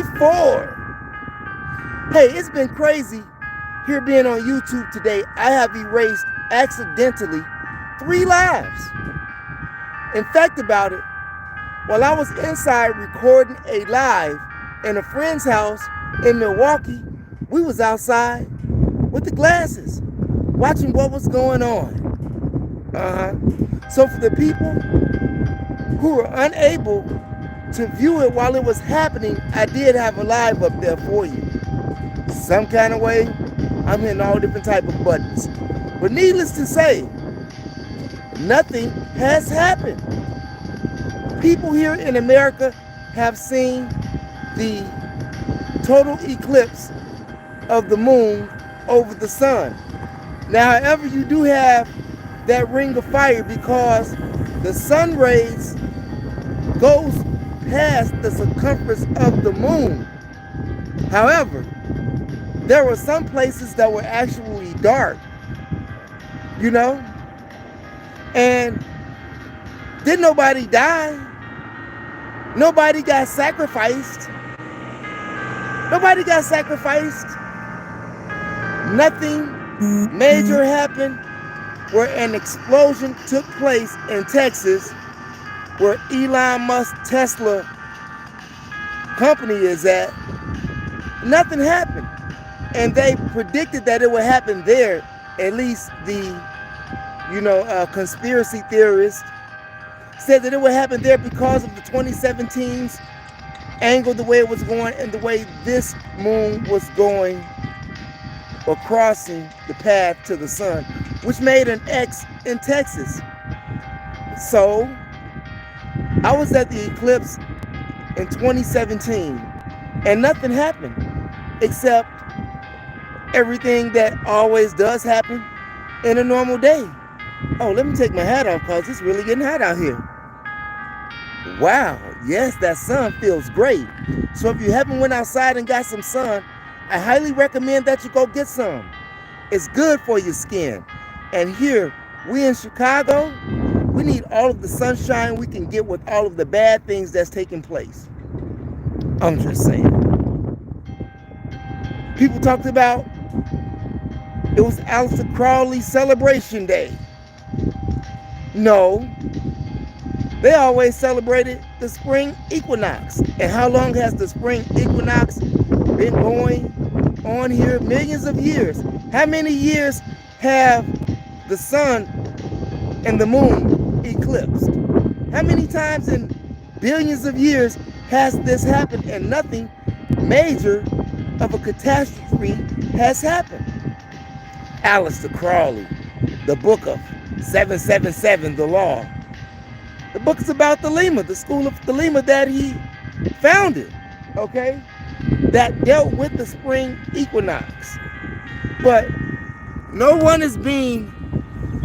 24. Hey, it's been crazy here being on YouTube today. I have erased accidentally 3 lives. In fact about it, while I was inside recording a live in a friend's house in Milwaukee, we was outside with the glasses, watching what was going on. So for the people who were unable to view it while it was happening, I did have a live up there for you. Some kind of way, I'm hitting all different type of buttons. But needless to say, nothing has happened. People here in America have seen the total eclipse of the moon over the sun. Now, however, you do have that ring of fire because the sun rays goes past the circumference of the moon. However, there were some places that were actually dark, you know, and didn't nobody die. Nobody got sacrificed. Nobody got sacrificed. Nothing major happened where an explosion took place in Texas where Elon Musk Tesla company is at. Nothing happened. And they predicted that it would happen there. At least the, conspiracy theorists said that it would happen there because of the 2017's angle, the way it was going, and the way this moon was going or crossing the path to the sun, which made an X in Texas. So I was at the eclipse in 2017 and nothing happened except everything that always does happen in a normal day. Oh, let me take my hat off because it's really getting hot out here. Wow, yes, that sun feels great. So if you haven't went outside and got some sun, I highly recommend that you go get some. It's good for your skin. And here, we in Chicago, we need all of the sunshine we can get with all of the bad things that's taking place. I'm just saying. People talked about it was Aleister Crowley Celebration Day. No, they always celebrated the spring equinox. And how long has the spring equinox been going on here? Millions of years. How many years have the sun and the moon eclipsed? How many times in billions of years has this happened and nothing major of a catastrophe has happened? Aleister Crowley, the book of 777, the law. The book is about Thelema, the school of Thelema that he founded, okay? That dealt with the spring equinox. But no one is being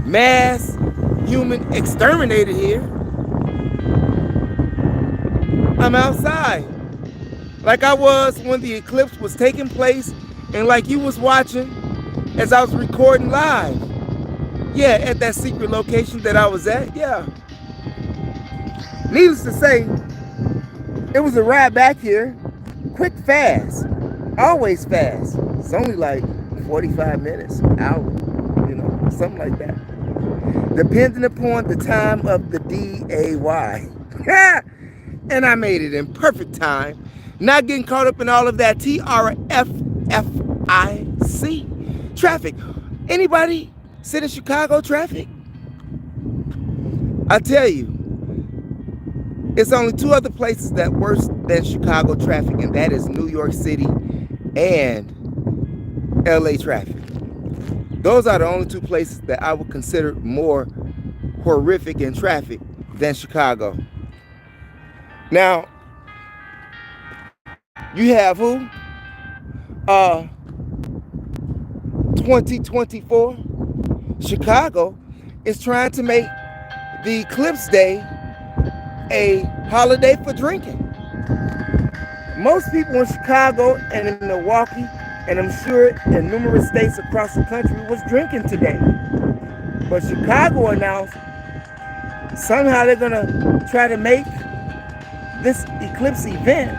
mass human exterminated here. I'm outside like I was when the eclipse was taking place and like you was watching as I was recording live. Yeah, at that secret location that I was at, yeah. Needless to say, it was a ride back here, quick, fast, always fast. It's only like 45 minutes, hour, something like that. Depending upon the time of the DAY. And I made it in perfect time, not getting caught up in all of that TRFFIC traffic. Anybody sit in Chicago traffic? I tell you, it's only 2 other places that worse than Chicago traffic, and that is New York City and LA traffic. Those are the only 2 places that I would consider more horrific in traffic than Chicago. Now, you have who? 2024, Chicago is trying to make the Eclipse Day a holiday for drinking. Most people in Chicago and in Milwaukee, and I'm sure in numerous states across the country, was drinking today. But Chicago announced somehow they're gonna try to make this eclipse event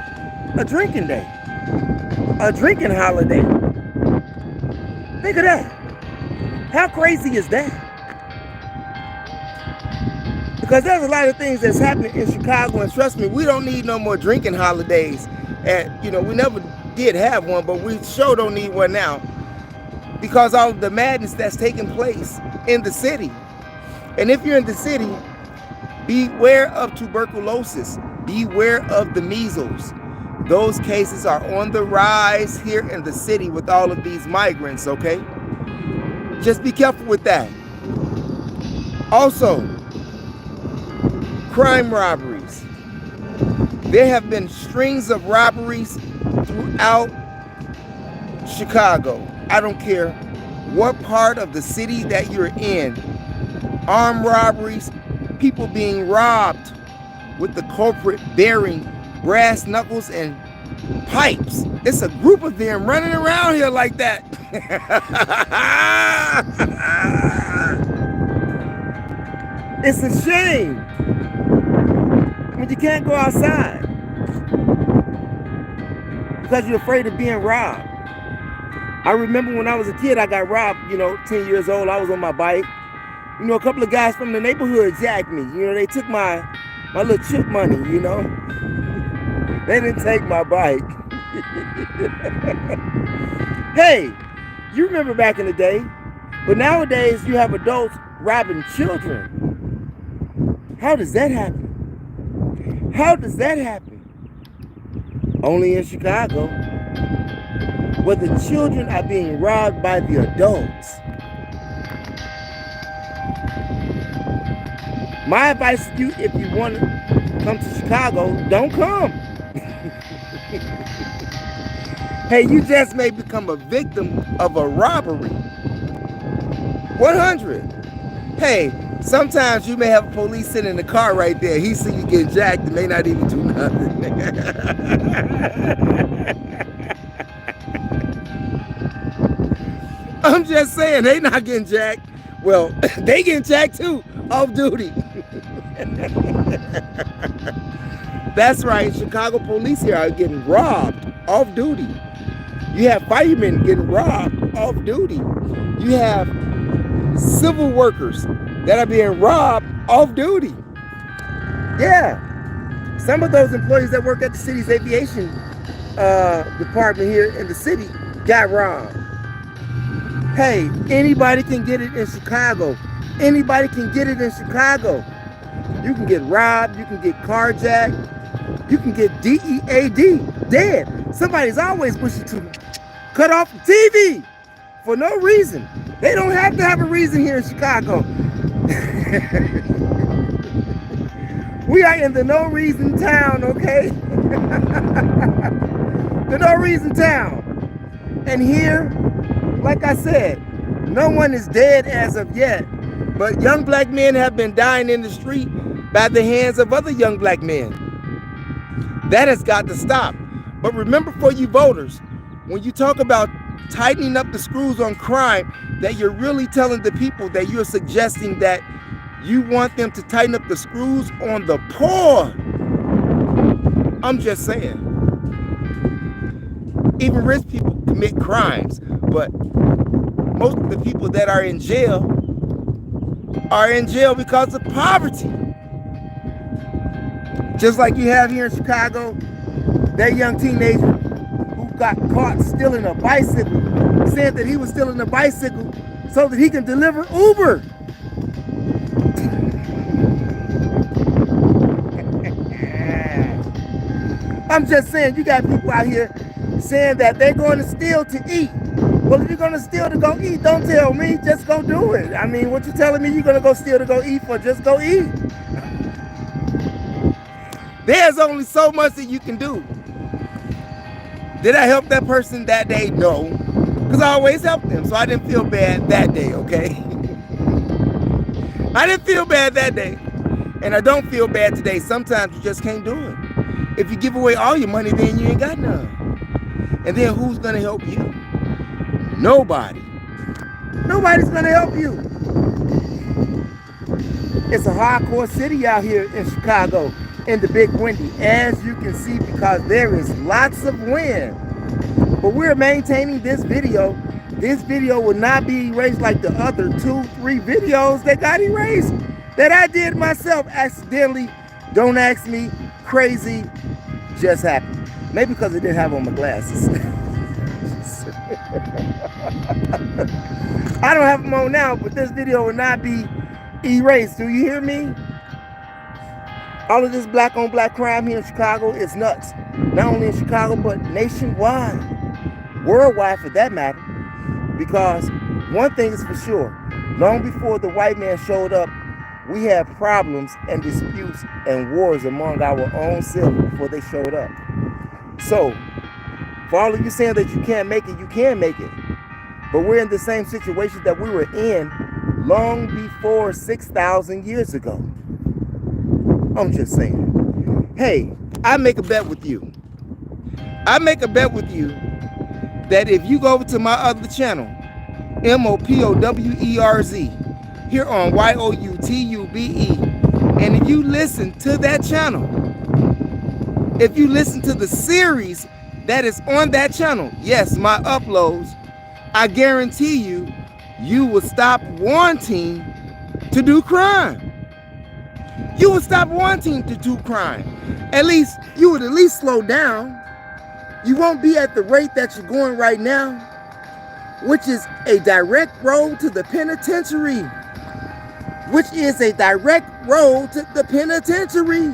a drinking day, a drinking holiday. Think of that. How crazy is that? Because there's a lot of things that's happening in Chicago, and trust me, we don't need no more drinking holidays. And, you know, we never did have one, but we sure don't need one now. Because all of the madness that's taking place in the city. And if you're in the city, beware of tuberculosis. Beware of the measles. Those cases are on the rise here in the city with all of these migrants, okay? Just be careful with that. Also, crime robberies. There have been strings of robberies throughout Chicago. I don't care what part of the city that you're in. Armed robberies, people being robbed with the culprit bearing brass knuckles and pipes. It's a group of them running around here like that. It's a shame. I mean, you can't go outside because you're afraid of being robbed. I remember when I was a kid, I got robbed, 10 years old. I was on my bike. A couple of guys from the neighborhood jacked me. They took my little chip money, They didn't take my bike. Hey, you remember back in the day, but nowadays you have adults robbing children. How does that happen? How does that happen? Only in Chicago, where the children are being robbed by the adults. My advice to you, if you want to come to Chicago, don't come. Hey, you just may become a victim of a robbery. 100. Hey, sometimes you may have a police sitting in the car right there. He see you get jacked and may not even do nothing. I'm just saying, they not getting jacked. Well, they getting jacked too, off duty. That's right, Chicago police here are getting robbed off duty. You have firemen getting robbed off duty. You have civil workers that are being robbed off duty. Yeah. Some of those employees that work at the city's aviation department here in the city got robbed. Hey, anybody can get it in Chicago. Anybody can get it in Chicago. You can get robbed, you can get carjacked, you can get DEAD, dead. Somebody's always wishing to cut off the TV for no reason. They don't have to have a reason here in Chicago. We are in the no reason town, okay? The no reason town. And here, like I said, no one is dead as of yet, but young black men have been dying in the street by the hands of other young black men. That has got to stop. But remember, for you voters, when you talk about tightening up the screws on crime, that you're really telling the people that you're suggesting that you want them to tighten up the screws on the poor. I'm just saying. Even rich people commit crimes, but most of the people that are in jail because of poverty. Just like you have here in Chicago, that young teenager who got caught stealing a bicycle, said that he was stealing a bicycle so that he can deliver Uber. I'm just saying, you got people out here saying that they're going to steal to eat. Well, if you're going to steal to go eat, don't tell me, just go do it. I mean, what you telling me you're going to go steal to go eat for? Just go eat. There's only so much that you can do. Did I help that person that day? No. Because I always help them, so I didn't feel bad that day, okay? I didn't feel bad that day. And I don't feel bad today. Sometimes you just can't do it. If you give away all your money, then you ain't got none. And then who's going to help you? Nobody. Nobody's going to help you. It's a hardcore city out here in Chicago. in the big windy, as you can see, because there is lots of wind. But we're maintaining this video. This video will not be erased like the other 2-3 videos that got erased that I did myself accidentally. Don't ask me. Crazy. Just happened. Maybe because I didn't have on my glasses. I don't have them on now, but this video will not be erased. Do you hear me? All of this black on black crime here in Chicago is nuts. Not only in Chicago, but nationwide. Worldwide for that matter. Because one thing is for sure, long before the white man showed up, we had problems and disputes and wars among our own selves before they showed up. So, for all of you saying that you can't make it, you can make it. But we're in the same situation that we were in long before 6,000 years ago. I'm just saying. Hey, I make a bet with you. I make a bet with you that if you go over to my other channel, MOPOWERZ, here on YOUTUBE, and if you listen to that channel, if you listen to the series that is on that channel, yes, my uploads, I guarantee you, you will stop wanting to do crime. You will stop wanting to do crime. At least, you would at least slow down. You won't be at the rate that you're going right now, which is a direct road to the penitentiary. Which is a direct road to the penitentiary.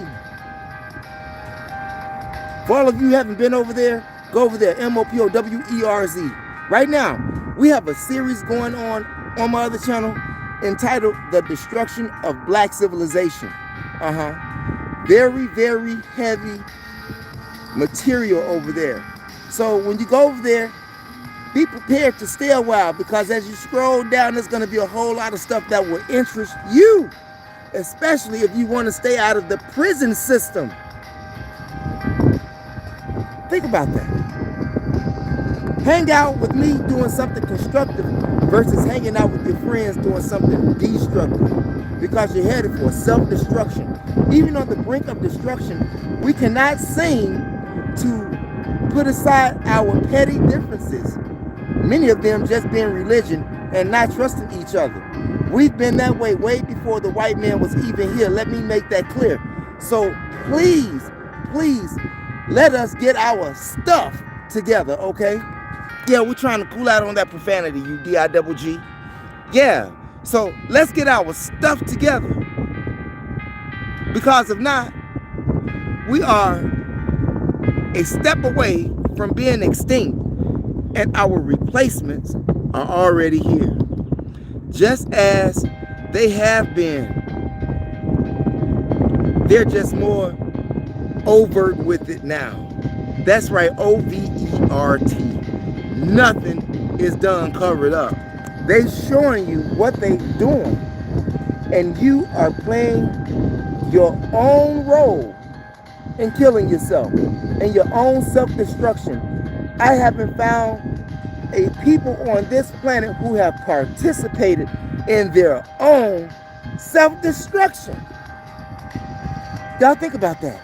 For all of you who haven't been over there, go over there, MOPOWERZ. Right now, we have a series going on my other channel entitled The Destruction of Black Civilization. Very, very heavy material over there. So when you go over there, be prepared to stay a while, because as you scroll down, there's going to be a whole lot of stuff that will interest you, especially if you want to stay out of the prison system. Think about that. Hang out with me doing something constructive versus hanging out with your friends doing something destructive, because you're headed for self-destruction. Even on the brink of destruction, we cannot seem to put aside our petty differences. Many of them just being religion and not trusting each other. We've been that way before the white man was even here. Let me make that clear. So please, please, let us get our stuff together, okay? Yeah, we're trying to cool out on that profanity, you D-I-double-G. Yeah, so let's get our stuff together. Because if not, we are a step away from being extinct, and our replacements are already here. Just as they have been. They're just more overt with it now. That's right, O-V-E-R-T. Nothing is done covered up. They're showing you what they're doing, and you are playing your own role in killing yourself and your own self-destruction. I haven't found a people on this planet who have participated in their own self-destruction. Y'all think about that.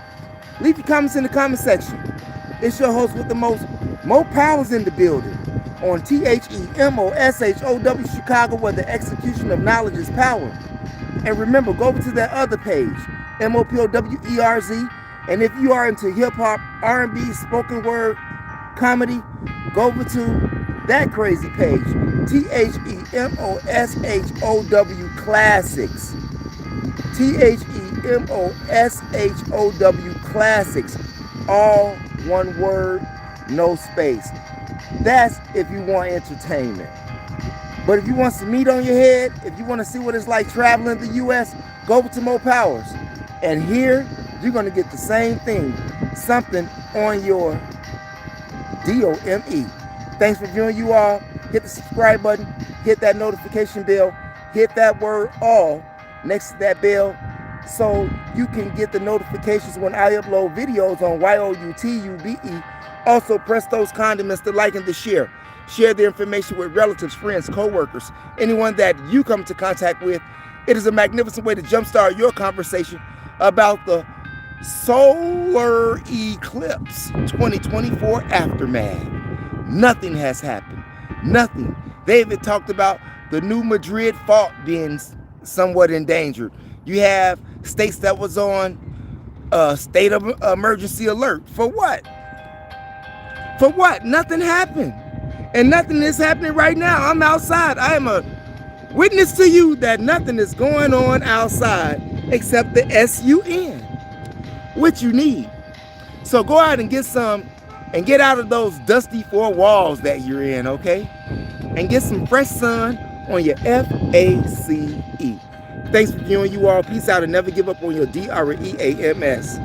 Leave your comments in the comment section. It's your host with the most, Mo Powers in the building on THEMOSHOW Chicago, where the execution of knowledge is power. And remember, go over to that other page, MOPOWERZ. And if you are into hip-hop, R&B, spoken word, comedy, go over to that crazy page, THEMOSHOW Classics. THEMOSHOW Classics. All one word, no space. That's if you want entertainment. But if you want some meat on your head, if you want to see what it's like traveling the U.S., go over to Mo Powers. And here, you're going to get the same thing, something on your DOME. Thanks for viewing, you all. Hit the subscribe button, hit that notification bell, hit that word all next to that bell, so you can get the notifications when I upload videos on YOUTUBE. Also, press those condiments to like and to share. Share the information with relatives, friends, co-workers, anyone that you come into contact with. It is a magnificent way to jumpstart your conversation about the Solar eclipse 2024 aftermath. Nothing has happened. Nothing. They even talked about the New Madrid fault being somewhat endangered. You have states that was on state of emergency alert. For what? For what? Nothing happened. And nothing is happening right now. I'm outside. I am a witness to you that nothing is going on outside except the sun, which you need. So go out and get some and get out of those dusty four walls that you're in, okay? And get some fresh sun on your FACE. Thanks for viewing, you all. Peace out and never give up on your DREAMS.